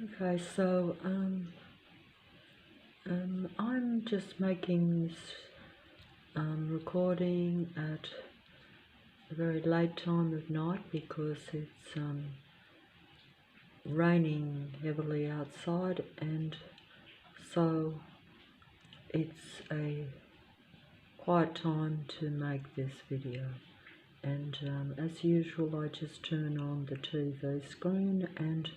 Okay, so I'm just making this recording at a very late time of night because it's raining heavily outside, and so it's a quiet time to make this video. And as usual, I just turn on the TV screen, and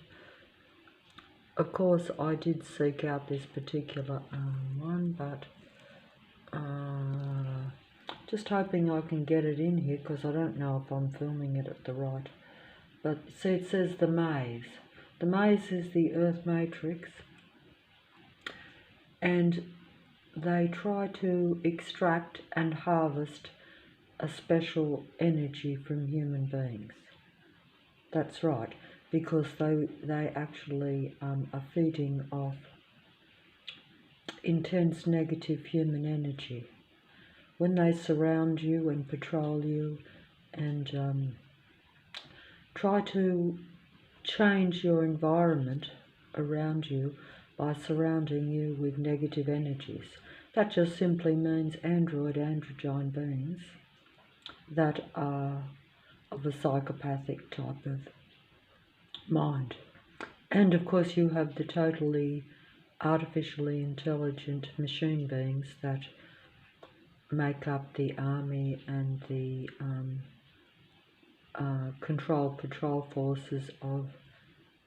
of course I did seek out this particular one, but just hoping I can get it in here because I don't know if I'm filming it at the right. But see, it says the maze. The maze is the Earth matrix, and they try to extract and harvest a special energy from human beings. That's right, because they actually are feeding off intense negative human energy. When they surround you and patrol you and try to change your environment around you by surrounding you with negative energies, that just simply means androgyne beings that are of a psychopathic type of mind. And of course you have the totally artificially intelligent machine beings that make up the army and the patrol forces of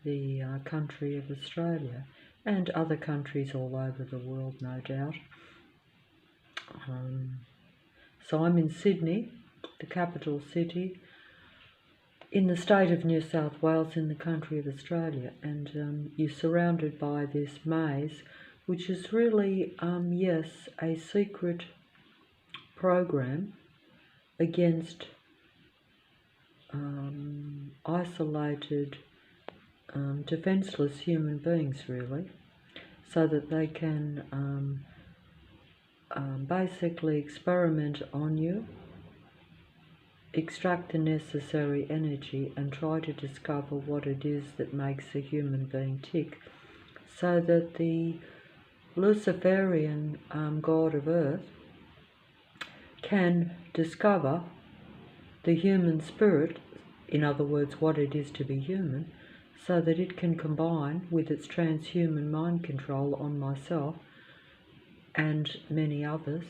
the country of Australia and other countries all over the world, no doubt. So I'm in Sydney, the capital city, in the state of New South Wales in the country of Australia, and you're surrounded by this maze, which is really, yes, a secret program against isolated, defenceless human beings, really, so that they can basically experiment on you, extract the necessary energy and try to discover what it is that makes a human being tick, so that the Luciferian god of earth can discover the human spirit, in other words, what it is to be human, so that it can combine with its transhuman mind control on myself and many others,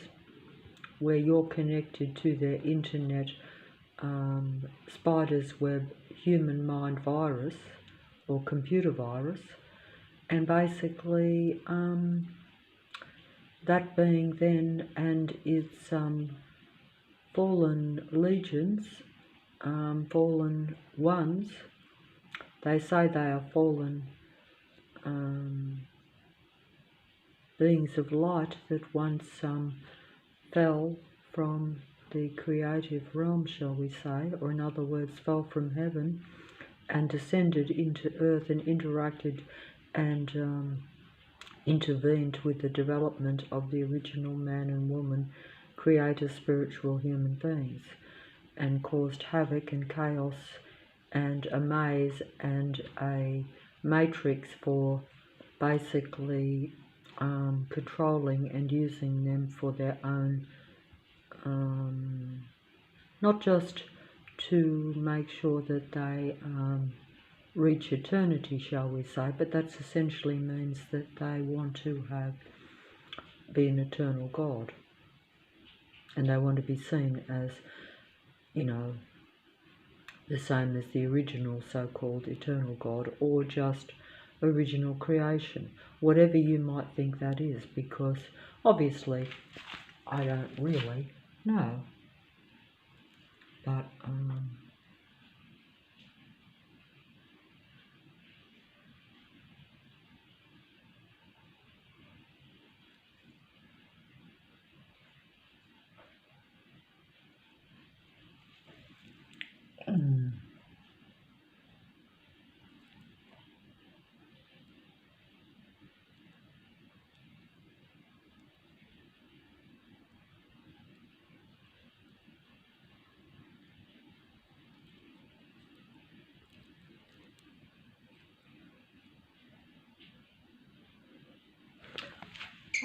where you're connected to their internet spider's web human mind virus or computer virus, and basically that being then and its fallen legions, fallen ones, they say they are fallen beings of light that once fell from the creative realm, shall we say, or in other words, fell from heaven and descended into earth and interacted and intervened with the development of the original man and woman creator spiritual human beings, and caused havoc and chaos and a maze and a matrix for basically controlling and using them for their own, not just to make sure that they reach eternity, shall we say, but that essentially means that they want to be an eternal God, and they want to be seen as, the same as the original so-called eternal God, or just original creation, whatever you might think that is, because obviously I don't really know, but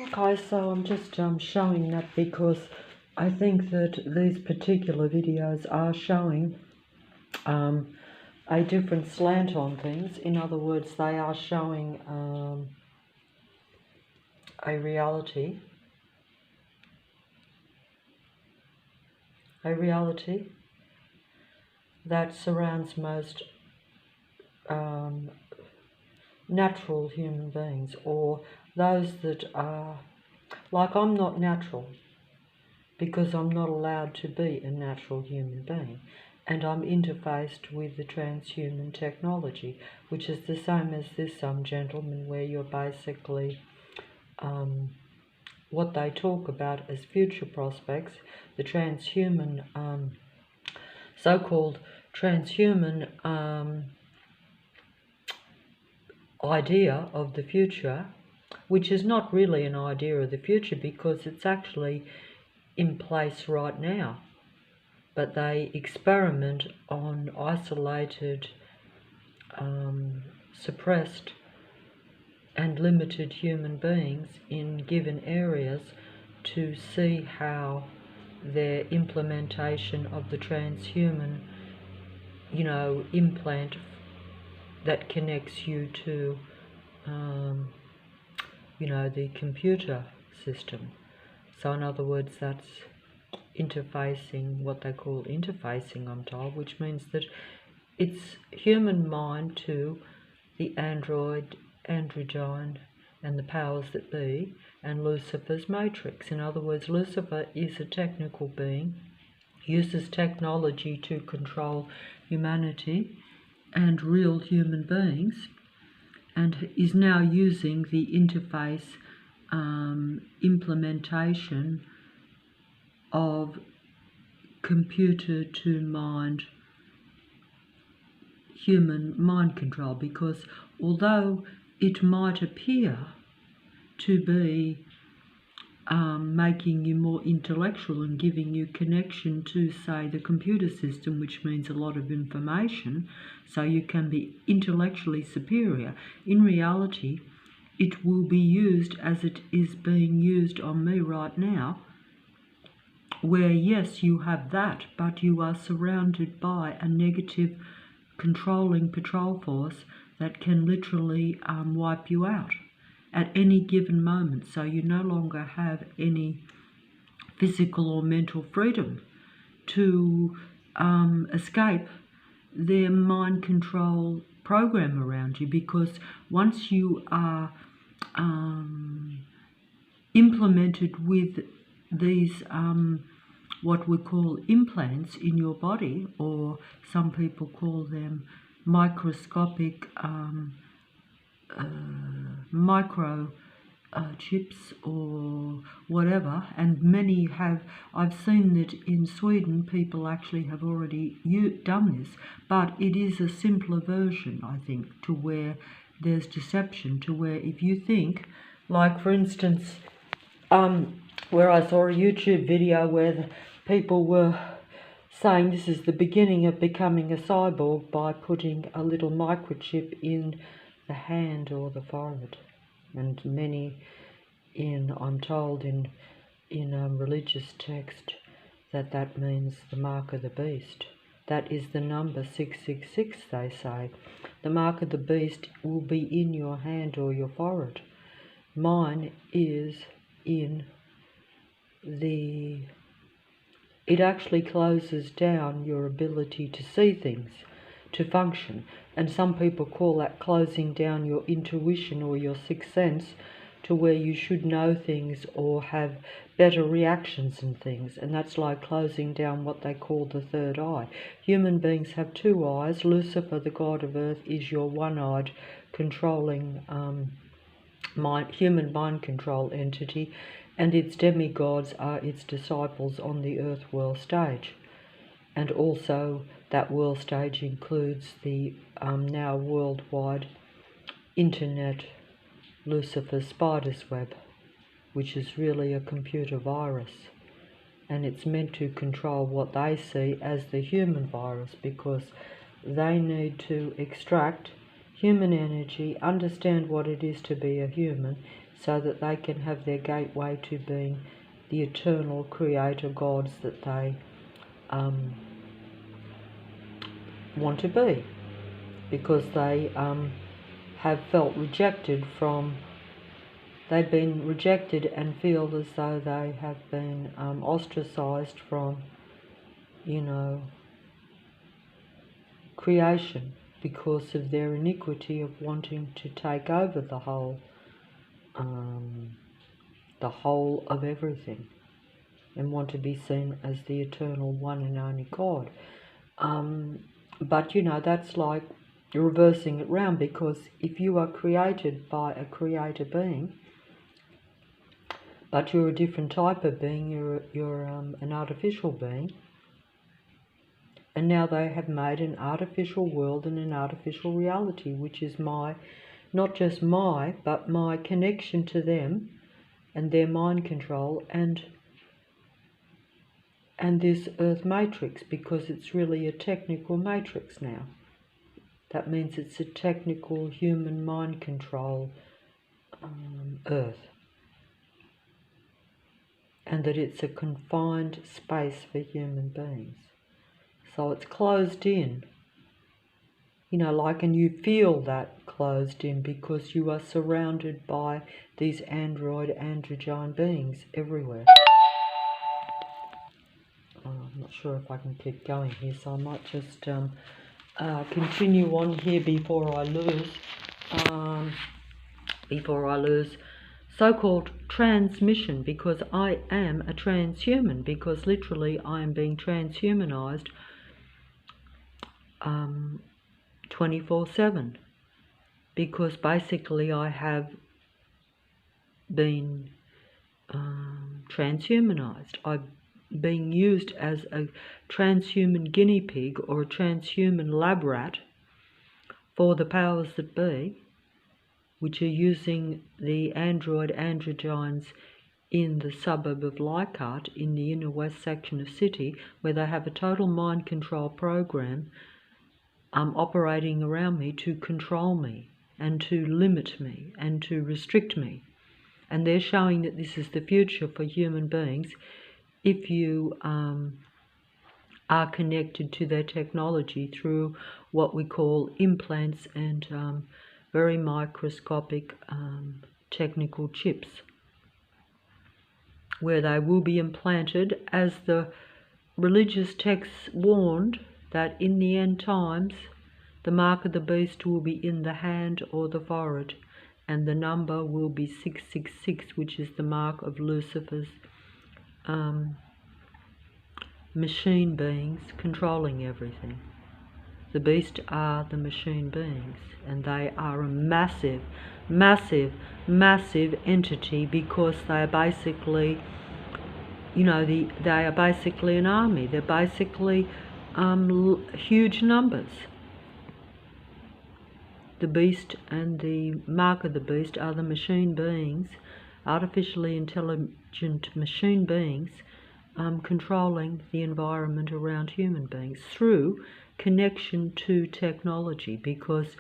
Okay, so I'm just showing that because I think that these particular videos are showing a different slant on things. In other words, they are showing a reality that surrounds most natural human beings, or those that are, like, I'm not natural because I'm not allowed to be a natural human being, and I'm interfaced with the transhuman technology, which is the same as this gentleman, where you're basically what they talk about as future prospects, the transhuman so-called transhuman idea of the future, which is not really an idea of the future because it's actually in place right now. But they experiment on isolated, suppressed and limited human beings in given areas to see how their implementation of the transhuman, implant that connects you to, the computer system. So in other words, that's interfacing, what they call interfacing, I'm told, which means that it's human mind to the androgyne and the powers that be, and Lucifer's matrix. In other words, Lucifer is a technical being, uses technology to control humanity and real human beings, and is now using the interface implementation of computer to mind, human mind control, because although it might appear to be making you more intellectual and giving you connection to, say, the computer system, which means a lot of information, so you can be intellectually superior, in reality it will be used as it is being used on me right now, where yes, you have that, but you are surrounded by a negative controlling patrol force that can literally wipe you out at any given moment. So you no longer have any physical or mental freedom to escape their mind control program around you, because once you are implemented with these what we call implants in your body, or some people call them microscopic micro chips or whatever, and many have. I've seen that in Sweden people actually have already done this, but it is a simpler version, I think, to where there's deception, to where if you think, like for instance, where I saw a YouTube video where the people were saying this is the beginning of becoming a cyborg by putting a little microchip in the hand or the forehead, and many I'm told in religious text that means the mark of the beast. That is the number 666, they say. The mark of the beast will be in your hand or your forehead. Mine is in it actually closes down your ability to see things, to function. And some people call that closing down your intuition or your sixth sense, to where you should know things or have better reactions and things. And that's like closing down what they call the third eye. Human beings have two eyes. Lucifer, the god of earth, is your one-eyed controlling human mind control entity, and its demigods are its disciples on the earth world stage. And also that world stage includes the now worldwide internet Lucifer spider's web, which is really a computer virus, and it's meant to control what they see as the human virus, because they need to extract human energy, understand what it is to be a human, so that they can have their gateway to being the eternal creator gods that they want to be, because they have felt rejected from, they've been rejected and feel as though they have been ostracized from, you know, creation, because of their iniquity of wanting to take over the whole of everything, and want to be seen as the eternal one and only God. But you know, that's like reversing it round, because if you are created by a creator being, but you're a different type of being, you're an artificial being, and now they have made an artificial world and an artificial reality, which is my, not just my, but my connection to them and their mind control and this earth matrix, because it's really a technical matrix now. That means it's a technical human mind control earth, and that it's a confined space for human beings. So it's closed in, you know, like, and you feel that closed in because you are surrounded by these androgyne beings everywhere. I'm not sure if I can keep going here, so I might just continue on here before I lose so-called transmission, because I am a transhuman, because literally I am being transhumanized 24/7, because basically I have been transhumanized. I've being used as a transhuman guinea pig or a transhuman lab rat for the powers that be, which are using the androgynes in the suburb of Leichhardt in the inner west section of City, where they have a total mind control program operating around me to control me and to limit me and to restrict me. And they're showing that this is the future for human beings if you are connected to their technology through what we call implants and very microscopic technical chips, where they will be implanted, as the religious texts warned, that in the end times the mark of the beast will be in the hand or the forehead, and the number will be 666, which is the mark of Lucifer's machine beings controlling everything. The beast are the machine beings, and they are a massive, massive, massive entity, because they are basically, you know, they are basically an army. They're basically huge numbers. The beast and the mark of the beast are the machine beings, artificially intelligent machine beings, controlling the environment around human beings through connection to technology, because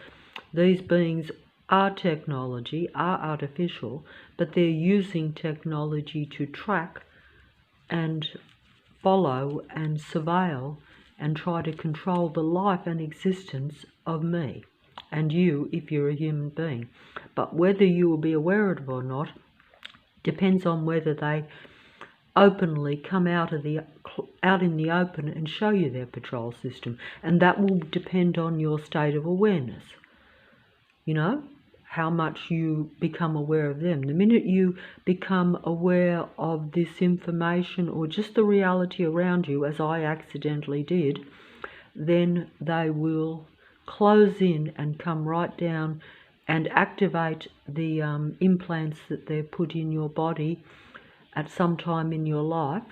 these beings are technology, are artificial, but they're using technology to track and follow and surveil and try to control the life and existence of me and you if you're a human being. But whether you will be aware of it or not depends on whether they openly come out in the open and show you their patrol system, and that will depend on your state of awareness, you know, how much you become aware of them. The minute you become aware of this information or just the reality around you, as I accidentally did, then they will close in and come right down and activate the implants that they've put in your body at some time in your life,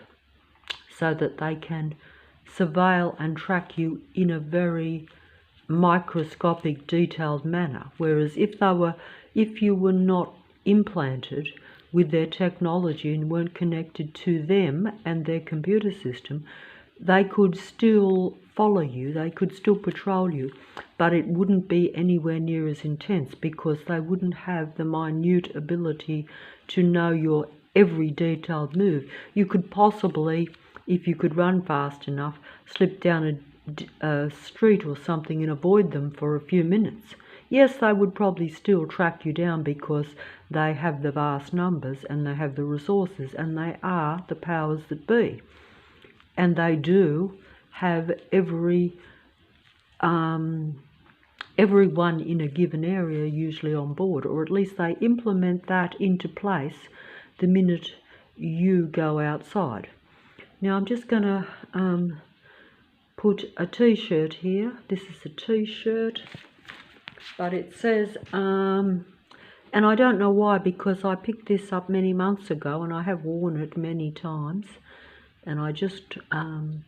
so that they can surveil and track you in a very microscopic, detailed manner. Whereas if you were not implanted with their technology and weren't connected to them and their computer system, they could still follow you, they could still patrol you, but it wouldn't be anywhere near as intense because they wouldn't have the minute ability to know your every detailed move. You could possibly, if you could run fast enough, slip down a street or something and avoid them for a few minutes. Yes, they would probably still track you down because they have the vast numbers and they have the resources and they are the powers that be. And they do have everyone in a given area usually on board, or at least they implement that into place the minute you go outside. Now I'm just going to put a t-shirt here. This is a t-shirt, but it says, and I don't know why, because I picked this up many months ago and I have worn it many times, and I just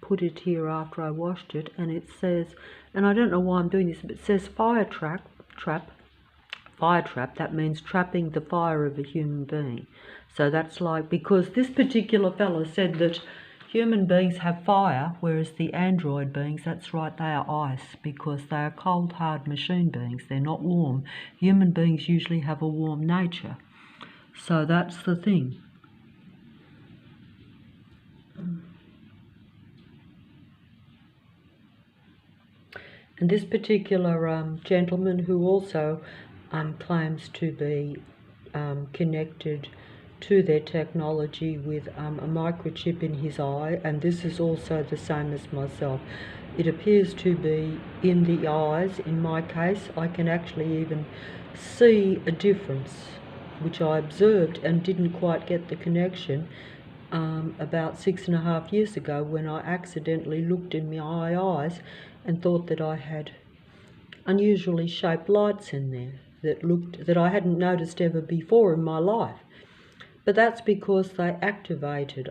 put it here after I washed it, and it says, and I don't know why I'm doing this, but it says fire trap, that means trapping the fire of a human being. So that's like, because this particular fellow said that human beings have fire, whereas the android beings, that's right, they are ice, because they are cold, hard machine beings. They're not warm. Human beings usually have a warm nature. So that's the thing. And this particular gentleman, who also claims to be connected to their technology with a microchip in his eye, and this is also the same as myself. It appears to be in the eyes. In my case, I can actually even see a difference, which I observed and didn't quite get the connection about 6.5 years ago, when I accidentally looked in my eyes and thought that I had unusually shaped lights in there that I hadn't noticed ever before in my life. But that's because they activated